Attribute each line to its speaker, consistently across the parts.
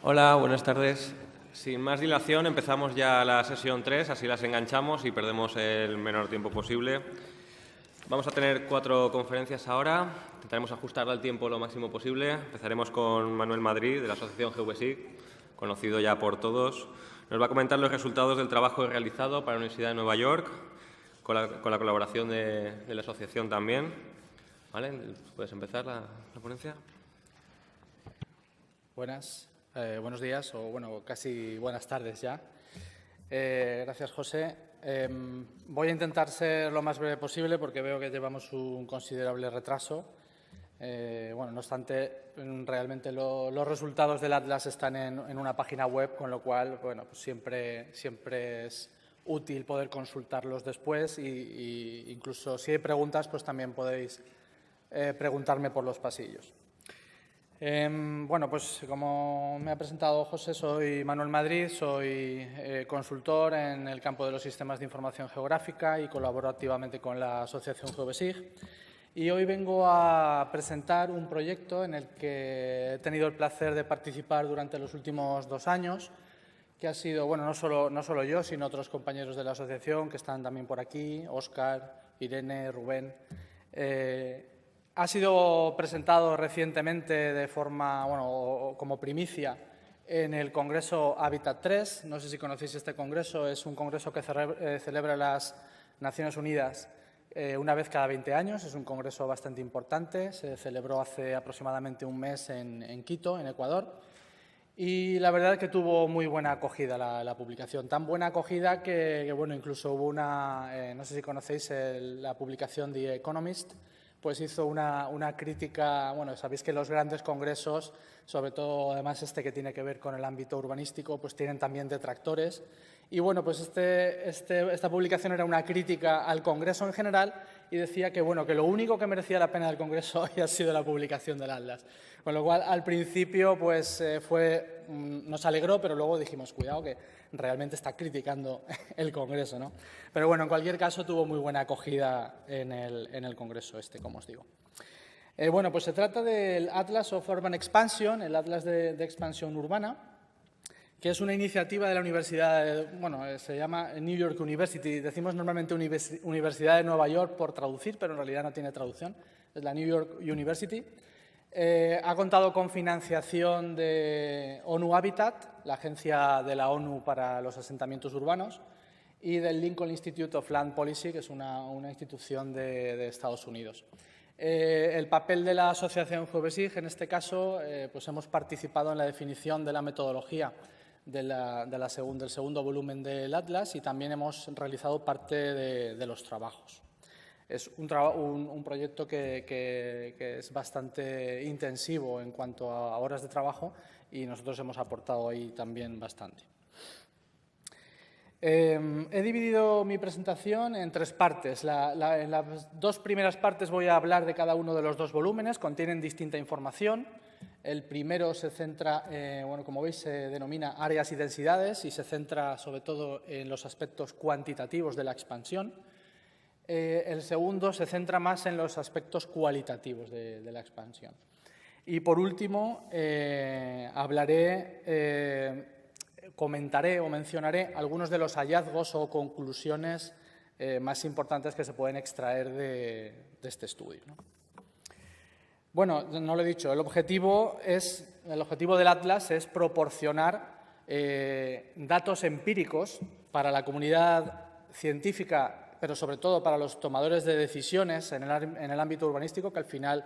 Speaker 1: Hola, buenas tardes. Sin más dilación, empezamos ya la sesión 3, así las enganchamos y perdemos el menor tiempo posible. Vamos a tener 4 conferencias ahora. Intentaremos ajustar al tiempo lo máximo posible. Empezaremos con Manuel Madrid, de la Asociación GVSIC, conocido ya por todos. Nos va a comentar los resultados del trabajo realizado para la Universidad de Nueva York, con la colaboración de la asociación también. ¿Vale? ¿Puedes empezar la ponencia?
Speaker 2: Buenos días o bueno, casi buenas tardes ya. Gracias, José. Voy a intentar ser lo más breve posible porque veo que llevamos un considerable retraso. No obstante, realmente los resultados del Atlas están en una página web, con lo cual, bueno, pues siempre es útil poder consultarlos después y incluso si hay preguntas, pues también podéis preguntarme por los pasillos. Pues como me ha presentado José, soy Manuel Madrid, soy consultor en el campo de los sistemas de información geográfica y colaboro activamente con la Asociación GVSIG. Y hoy vengo a presentar un proyecto en el que he tenido el placer de participar durante los últimos 2 años, que ha sido, bueno, no solo yo, sino otros compañeros de la asociación que están también por aquí, Óscar, Irene, Rubén. Ha sido presentado recientemente de forma, como primicia en el Congreso Hábitat 3. No sé si conocéis este congreso. Es un congreso que celebra las Naciones Unidas una vez cada 20 años. Es un congreso bastante importante. Se celebró hace aproximadamente un mes en Quito, en Ecuador. Y la verdad es que tuvo muy buena acogida la publicación. Tan buena acogida que incluso hubo una, no sé si conocéis la publicación The Economist, pues hizo una crítica. Bueno, sabéis que los grandes congresos, sobre todo además este que tiene que ver con el ámbito urbanístico, pues tienen también detractores. Y bueno, pues esta publicación era una crítica al Congreso en general y decía que lo único que merecía la pena del Congreso había sido la publicación del Atlas. Con lo cual, al principio, pues nos alegró, pero luego dijimos, cuidado, que realmente está criticando el Congreso, ¿no? Pero bueno, en cualquier caso, tuvo muy buena acogida en el Congreso como os digo. Pues se trata del Atlas of Urban Expansion, el Atlas de expansión urbana, que es una iniciativa de la universidad, se llama New York University. Decimos normalmente Universidad de Nueva York por traducir, pero en realidad no tiene traducción. Es la New York University. Ha contado con financiación de ONU Habitat, la agencia de la ONU para los asentamientos urbanos, y del Lincoln Institute of Land Policy, que es una institución de Estados Unidos. El papel de la asociación GVSIG, en este caso, pues hemos participado en la definición de la metodología del segundo volumen del Atlas y también hemos realizado parte de los trabajos. Es un proyecto que es bastante intensivo en cuanto a horas de trabajo y nosotros hemos aportado ahí también bastante. He dividido mi presentación en 3 partes. En las 2 primeras partes voy a hablar de cada uno de los 2 volúmenes, contienen distinta información. El primero se centra, como veis, se denomina áreas y densidades y se centra sobre todo en los aspectos cuantitativos de la expansión. El segundo se centra más en los aspectos cualitativos de la expansión. Y por último, comentaré o mencionaré algunos de los hallazgos o conclusiones más importantes que se pueden extraer de este estudio, ¿no? Bueno, no lo he dicho, el objetivo del Atlas es proporcionar datos empíricos para la comunidad científica, pero sobre todo para los tomadores de decisiones en el ámbito urbanístico, que al final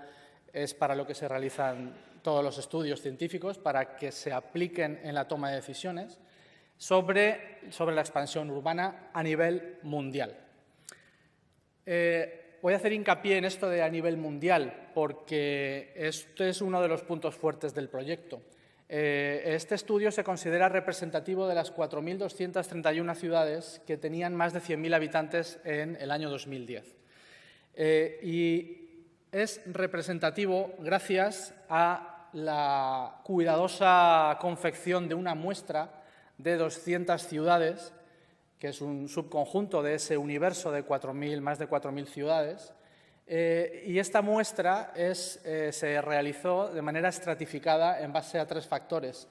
Speaker 2: es para lo que se realizan todos los estudios científicos, para que se apliquen en la toma de decisiones sobre la expansión urbana a nivel mundial. Voy a hacer hincapié en esto de a nivel mundial porque este es uno de los puntos fuertes del proyecto. Este estudio se considera representativo de las 4.231 ciudades que tenían más de 100.000 habitantes en el año 2010. Y es representativo gracias a la cuidadosa confección de una muestra de 200 ciudades, que es un subconjunto de ese universo de más de 4.000 ciudades. Y esta muestra se realizó de manera estratificada en base a 3 factores.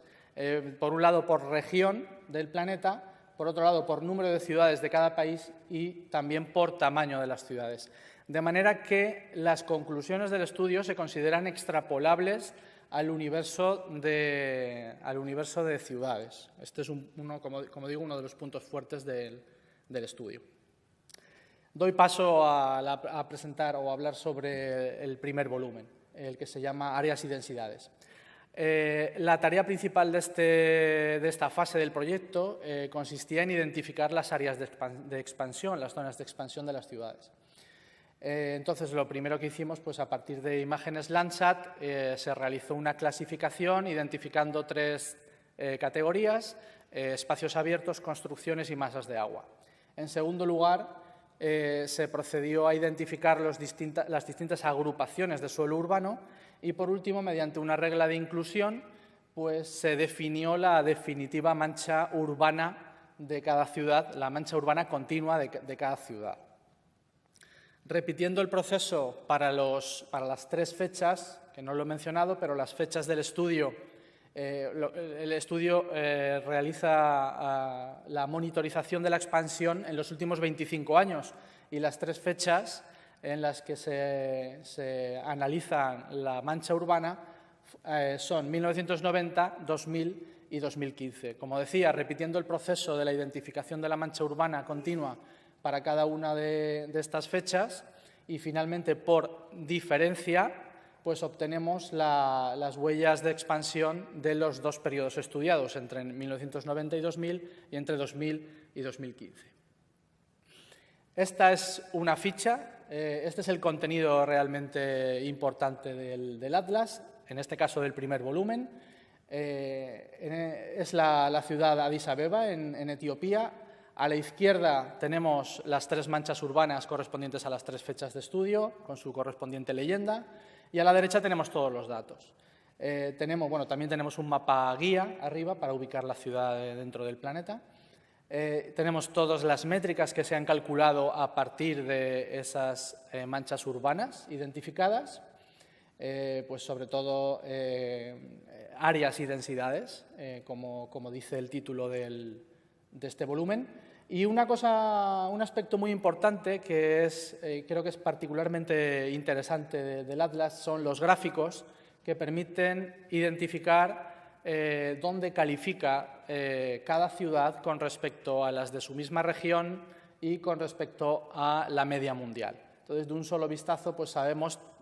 Speaker 2: Por un lado, por región del planeta, por otro lado, por número de ciudades de cada país y también por tamaño de las ciudades. De manera que las conclusiones del estudio se consideran extrapolables al universo de ciudades. Este es, como digo, uno de los puntos fuertes del estudio. Doy paso a presentar o a hablar sobre el primer volumen, el que se llama Áreas y densidades. La tarea principal de esta fase del proyecto consistía en identificar las áreas de expansión, las zonas de expansión de las ciudades. Entonces, lo primero que hicimos, pues a partir de imágenes Landsat, se realizó una clasificación identificando 3 categorías: espacios abiertos, construcciones y masas de agua. En segundo lugar, se procedió a identificar las distintas agrupaciones de suelo urbano y, por último, mediante una regla de inclusión, pues se definió la definitiva mancha urbana de cada ciudad, la mancha urbana continua de cada ciudad. Repitiendo el proceso para las 3 fechas, que no lo he mencionado, pero las fechas del estudio, el estudio realiza la monitorización de la expansión en los últimos 25 años y las 3 fechas en las que se analiza la mancha urbana son 1990, 2000 y 2015. Como decía, repitiendo el proceso de la identificación de la mancha urbana continua para cada una de estas fechas y, finalmente, por diferencia, pues obtenemos las huellas de expansión de los 2 periodos estudiados, entre 1990 y 2000 y entre 2000 y 2015. Esta es una ficha, este es el contenido realmente importante del Atlas, en este caso del primer volumen. Es la ciudad Addis Abeba, en Etiopía. A la izquierda tenemos las 3 manchas urbanas correspondientes a las 3 fechas de estudio, con su correspondiente leyenda, y a la derecha tenemos todos los datos. También tenemos un mapa guía arriba para ubicar la ciudad dentro del planeta. Tenemos todas las métricas que se han calculado a partir de esas manchas urbanas identificadas, pues sobre todo áreas y densidades, como dice el título de este volumen. Y un aspecto muy importante que creo que es particularmente interesante del Atlas son los gráficos que permiten identificar dónde califica cada ciudad con respecto a las de su misma región y con respecto a la media mundial. Entonces, de un solo vistazo, pues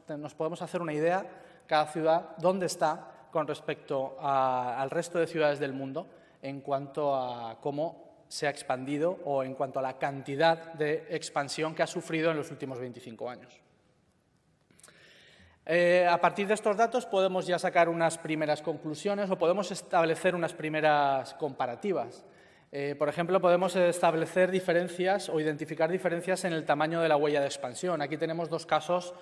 Speaker 2: nos podemos hacer una idea, cada ciudad, dónde está con respecto al resto de ciudades del mundo en cuanto a cómo se ha expandido o en cuanto a la cantidad de expansión que ha sufrido en los últimos 25 años. A partir de estos datos podemos ya sacar unas primeras conclusiones o podemos establecer unas primeras comparativas. Por ejemplo, podemos establecer diferencias o identificar diferencias en el tamaño de la huella de expansión. Aquí tenemos 2 casos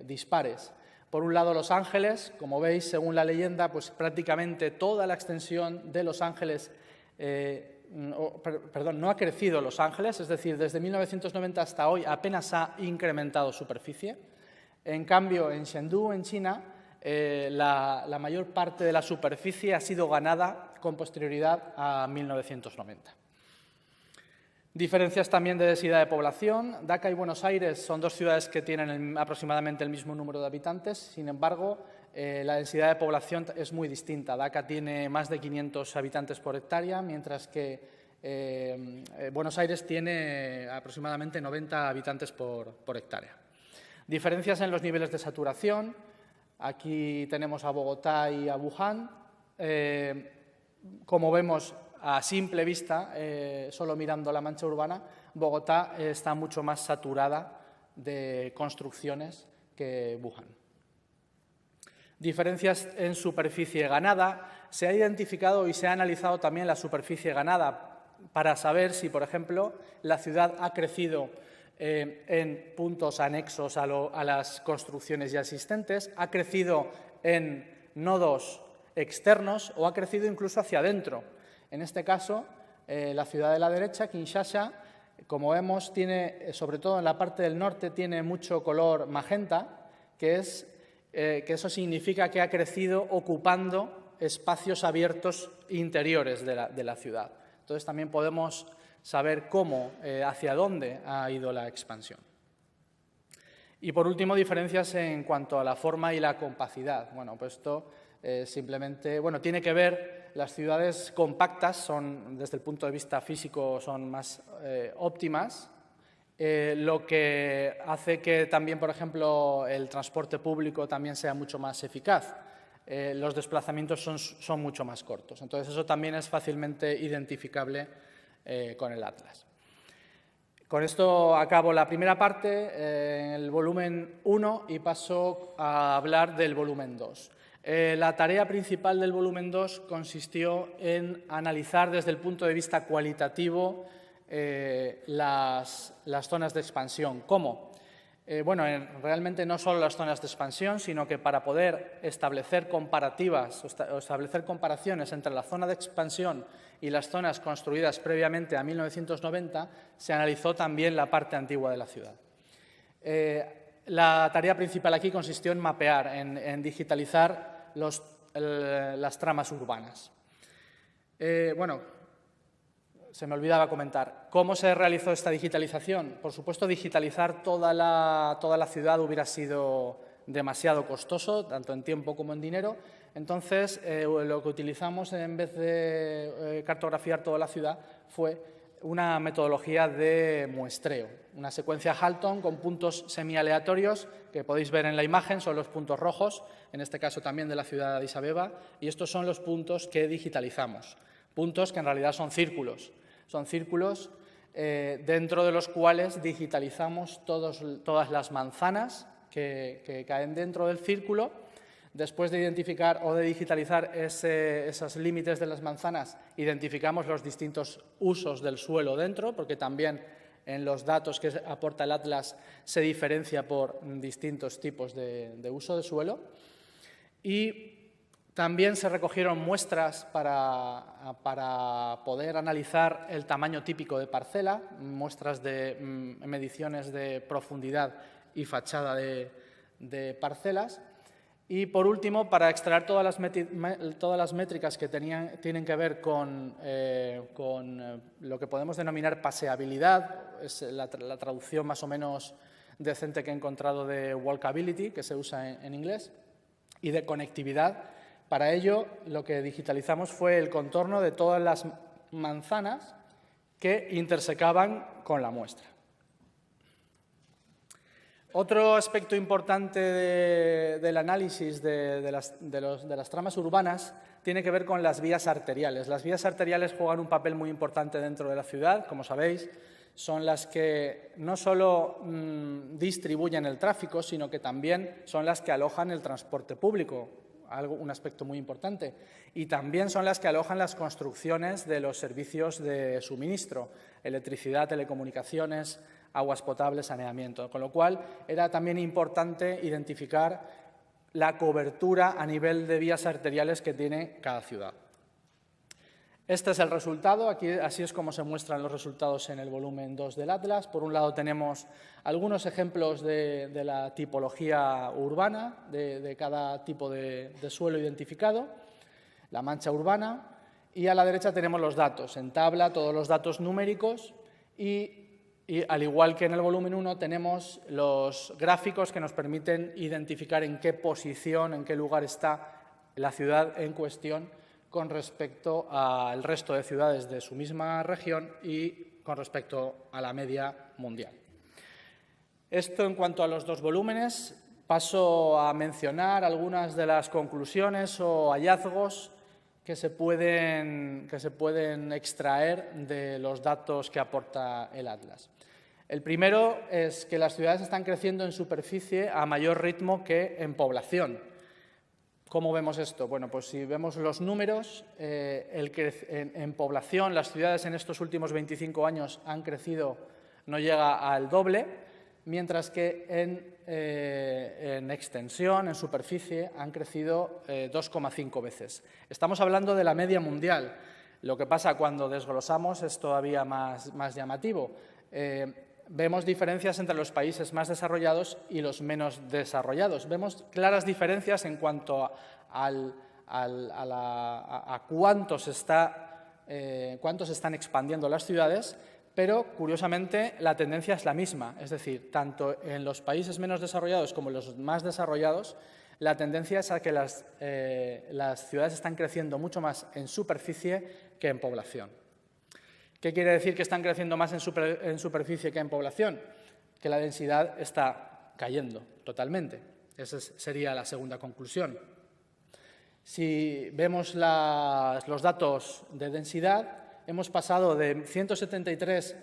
Speaker 2: dispares. Por un lado, Los Ángeles. Como veis, según la leyenda, pues prácticamente toda la extensión de Los Ángeles no ha crecido Los Ángeles, es decir, desde 1990 hasta hoy apenas ha incrementado superficie. En cambio, en Chengdu, en China, la mayor parte de la superficie ha sido ganada con posterioridad a 1990. Diferencias también de densidad de población. Dakar y Buenos Aires son 2 ciudades que tienen aproximadamente el mismo número de habitantes. Sin embargo, la densidad de población es muy distinta. Dakar tiene más de 500 habitantes por hectárea, mientras que Buenos Aires tiene aproximadamente 90 habitantes por hectárea. Diferencias en los niveles de saturación. Aquí tenemos a Bogotá y a Wuhan. Como vemos a simple vista, solo mirando la mancha urbana, Bogotá está mucho más saturada de construcciones que Wuhan. Diferencias en superficie ganada. Se ha identificado y se ha analizado también la superficie ganada para saber si, por ejemplo, la ciudad ha crecido en puntos anexos a las construcciones ya existentes, ha crecido en nodos externos o ha crecido incluso hacia adentro. En este caso, la ciudad de la derecha, Kinshasa, como vemos, tiene, sobre todo en la parte del norte, tiene mucho color magenta, que eso significa que ha crecido ocupando espacios abiertos interiores de la ciudad. Entonces, también podemos saber cómo, hacia dónde ha ido la expansión. Y, por último, diferencias en cuanto a la forma y la compacidad. Bueno, pues esto simplemente, tiene que ver, las ciudades compactas son, desde el punto de vista físico, son más óptimas, lo que hace que también, por ejemplo, el transporte público también sea mucho más eficaz. Los desplazamientos son mucho más cortos. Entonces, eso también es fácilmente identificable con el atlas. Con esto acabo la primera parte, en el volumen 1, y paso a hablar del volumen 2. La tarea principal del volumen 2 consistió en analizar desde el punto de vista cualitativo las zonas de expansión. ¿Cómo? Realmente no solo las zonas de expansión, sino que para poder establecer comparativas o establecer comparaciones entre la zona de expansión y las zonas construidas previamente a 1990, se analizó también la parte antigua de la ciudad. La tarea principal aquí consistió en mapear, en digitalizar las tramas urbanas. Se me olvidaba comentar. ¿Cómo se realizó esta digitalización? Por supuesto, digitalizar toda la ciudad hubiera sido demasiado costoso, tanto en tiempo como en dinero. Entonces, lo que utilizamos, en vez de cartografiar toda la ciudad, fue una metodología de muestreo, una secuencia Halton con puntos semialeatorios que podéis ver en la imagen, son los puntos rojos, en este caso también de la ciudad de Addis Abeba, y estos son los puntos que digitalizamos, puntos que en realidad son círculos. Son círculos dentro de los cuales digitalizamos todas las manzanas que caen dentro del círculo. Después de identificar o de digitalizar esos límites de las manzanas, identificamos los distintos usos del suelo dentro, porque también en los datos que aporta el atlas se diferencia por distintos tipos de uso de suelo. Y también se recogieron muestras para poder analizar el tamaño típico de parcela, muestras de mediciones de profundidad y fachada de parcelas. Y, por último, para extraer todas las métricas que tienen que ver con lo que podemos denominar paseabilidad, es la traducción más o menos decente que he encontrado de walkability, que se usa en inglés, y de conectividad. Para ello, lo que digitalizamos fue el contorno de todas las manzanas que intersecaban con la muestra. Otro aspecto importante del análisis de las tramas urbanas tiene que ver con las vías arteriales. Las vías arteriales juegan un papel muy importante dentro de la ciudad, como sabéis. Son las que no solo distribuyen el tráfico, sino que también son las que alojan el transporte público, un aspecto muy importante. Y también son las que alojan las construcciones de los servicios de suministro, electricidad, telecomunicaciones, aguas potables, saneamiento. Con lo cual, era también importante identificar la cobertura a nivel de vías arteriales que tiene cada ciudad. Este es el resultado. Aquí, así es como se muestran los resultados en el volumen 2 del Atlas. Por un lado, tenemos algunos ejemplos de la tipología urbana, de cada tipo de suelo identificado, la mancha urbana, y a la derecha tenemos los datos, en tabla, todos los datos numéricos, y al igual que en el volumen 1 tenemos los gráficos que nos permiten identificar en qué posición, en qué lugar está la ciudad en cuestión con respecto al resto de ciudades de su misma región y con respecto a la media mundial. Esto en cuanto a los dos volúmenes. Paso a mencionar algunas de las conclusiones o hallazgos que se pueden extraer de los datos que aporta el Atlas. El primero es que las ciudades están creciendo en superficie a mayor ritmo que en población. ¿Cómo vemos esto? Bueno, pues si vemos los números, en población las ciudades en estos últimos 25 años han crecido, no llega al doble, mientras que en extensión, en superficie, han crecido 2,5 veces. Estamos hablando de la media mundial. Lo que pasa cuando desglosamos es todavía más llamativo. Vemos diferencias entre los países más desarrollados y los menos desarrollados. Vemos claras diferencias en cuanto a a cuántos están expandiendo las ciudades, pero, curiosamente, la tendencia es la misma. Es decir, tanto en los países menos desarrollados como en los más desarrollados, la tendencia es a que las ciudades están creciendo mucho más en superficie que en población. ¿Qué quiere decir que están creciendo más en superficie que en población? Que la densidad está cayendo totalmente. Esa sería la segunda conclusión. Si vemos los datos de densidad, hemos pasado de 173,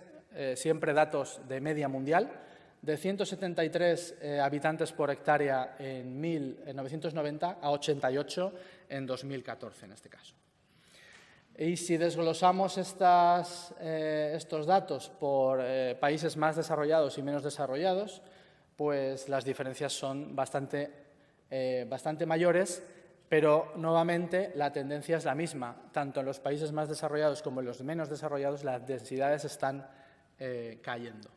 Speaker 2: siempre datos de media mundial, de 173 habitantes por hectárea en 1990 a 88 en 2014, en este caso. Y si desglosamos estos datos por países más desarrollados y menos desarrollados, pues las diferencias son bastante mayores, pero nuevamente la tendencia es la misma. Tanto en los países más desarrollados como en los menos desarrollados las densidades están cayendo.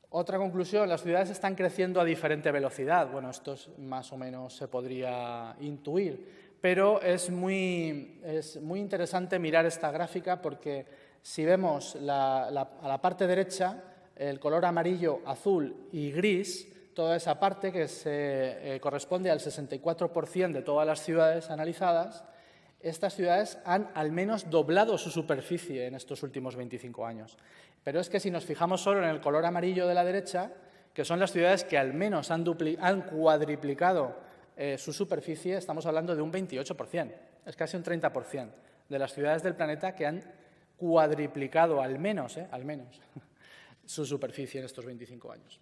Speaker 2: Otra conclusión, las ciudades están creciendo a diferente velocidad. Bueno, esto más o menos se podría intuir. Pero es muy interesante mirar esta gráfica porque si vemos a la parte derecha el color amarillo, azul y gris, toda esa parte que corresponde al 64% de todas las ciudades analizadas, estas ciudades han al menos doblado su superficie en estos últimos 25 años. Pero es que si nos fijamos solo en el color amarillo de la derecha, que son las ciudades que al menos han cuadriplicado su superficie, estamos hablando de un 28%, es casi un 30% de las ciudades del planeta que han cuadriplicado al menos su superficie en estos 25 años.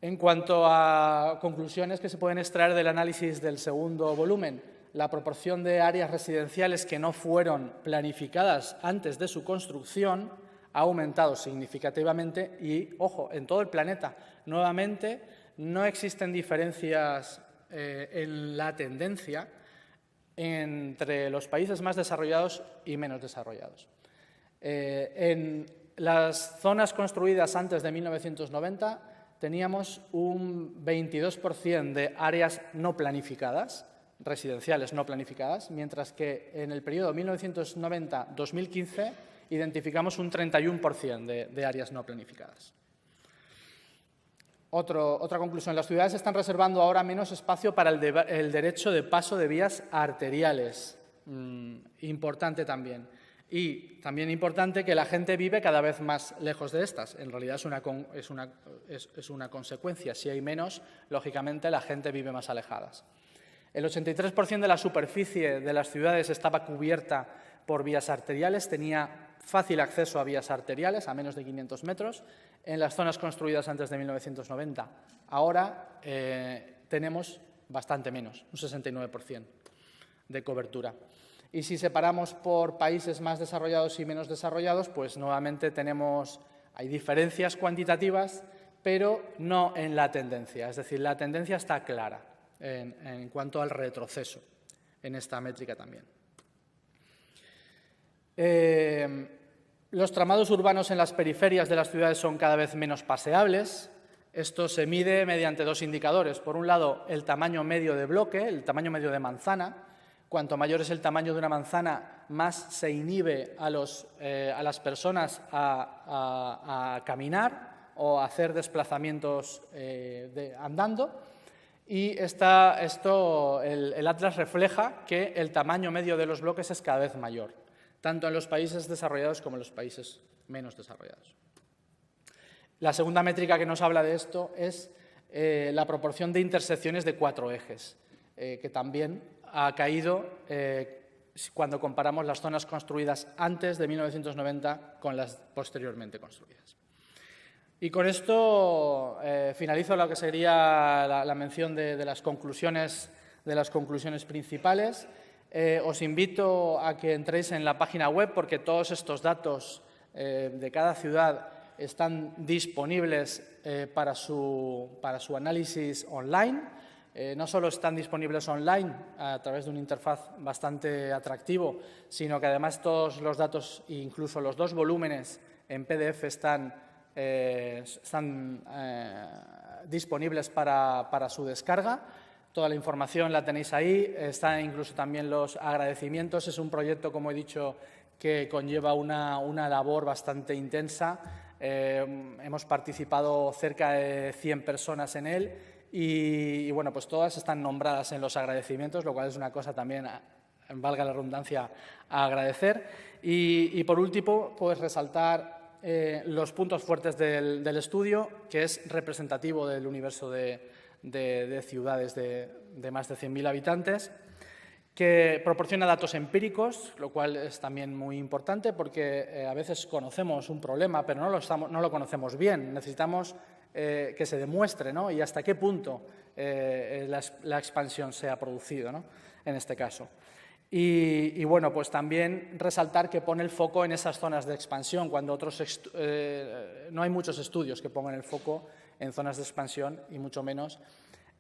Speaker 2: En cuanto a conclusiones que se pueden extraer del análisis del segundo volumen, la proporción de áreas residenciales que no fueron planificadas antes de su construcción ha aumentado significativamente y, ojo, en todo el planeta. Nuevamente, no existen diferencias en la tendencia entre los países más desarrollados y menos desarrollados. En las zonas construidas antes de 1990 teníamos un 22% de áreas no planificadas, residenciales no planificadas, mientras que en el periodo 1990-2015 identificamos un 31% de áreas no planificadas. Otra conclusión, las ciudades están reservando ahora menos espacio para el derecho de paso de vías arteriales. Importante también. Y también importante que la gente vive cada vez más lejos de estas. En realidad es una consecuencia. Si hay menos, lógicamente la gente vive más alejadas. El 83% de la superficie de las ciudades estaba cubierta por vías arteriales, tenía fácil acceso a vías arteriales, a menos de 500 metros, en las zonas construidas antes de 1990. Ahora tenemos bastante menos, un 69% de cobertura. Y si separamos por países más desarrollados y menos desarrollados, pues nuevamente hay diferencias cuantitativas, pero no en la tendencia. Es decir, la tendencia está clara en cuanto al retroceso en esta métrica también. Los tramados urbanos en las periferias de las ciudades son cada vez menos paseables. Esto se mide mediante dos indicadores. Por un lado, el tamaño medio de bloque, el tamaño medio de manzana. Cuanto mayor es el tamaño de una manzana, más se inhibe a las personas a caminar o a hacer desplazamientos andando. Y el Atlas refleja que el tamaño medio de los bloques es cada vez mayor, tanto en los países desarrollados como en los países menos desarrollados. La segunda métrica que nos habla de esto es la proporción de intersecciones de 4 ejes, que también ha caído cuando comparamos las zonas construidas antes de 1990 con las posteriormente construidas. Y con esto finalizo lo que sería la mención de las conclusiones principales. Os invito a que entréis en la página web porque todos estos datos de cada ciudad están disponibles para su análisis online. No solo están disponibles online a través de una interfaz bastante atractivo, sino que además todos los datos, incluso los 2 volúmenes en PDF, están disponibles para su descarga. Toda la información la tenéis ahí, están incluso también los agradecimientos. Es un proyecto, como he dicho, que conlleva una labor bastante intensa. Hemos participado cerca de 100 personas en él y bueno, pues todas están nombradas en los agradecimientos, lo cual es una cosa también, valga la redundancia, a agradecer. Y por último, pues resaltar los puntos fuertes del estudio, que es representativo del universo de ciudades de más de 100.000 habitantes, que proporciona datos empíricos, lo cual es también muy importante porque a veces conocemos un problema, pero no lo conocemos bien. Necesitamos que se demuestre, ¿no?, y hasta qué punto la expansión se ha producido, ¿no?, en este caso. Y bueno, pues también resaltar que pone el foco en esas zonas de expansión, cuando no hay muchos estudios que pongan el foco en zonas de expansión y mucho menos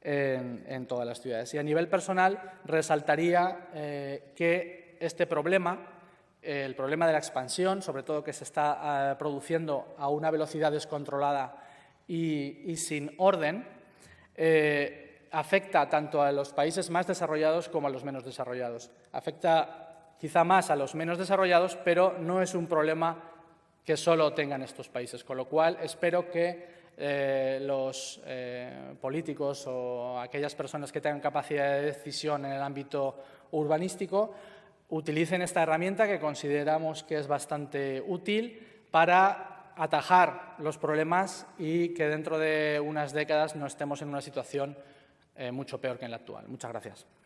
Speaker 2: en todas las ciudades. Y a nivel personal resaltaría que este problema, el problema de la expansión, sobre todo que se está produciendo a una velocidad descontrolada y sin orden, afecta tanto a los países más desarrollados como a los menos desarrollados. Afecta quizá más a los menos desarrollados, pero no es un problema que solo tengan estos países, con lo cual espero que los políticos o aquellas personas que tengan capacidad de decisión en el ámbito urbanístico utilicen esta herramienta que consideramos que es bastante útil para atajar los problemas y que dentro de unas décadas no estemos en una situación mucho peor que en la actual. Muchas gracias.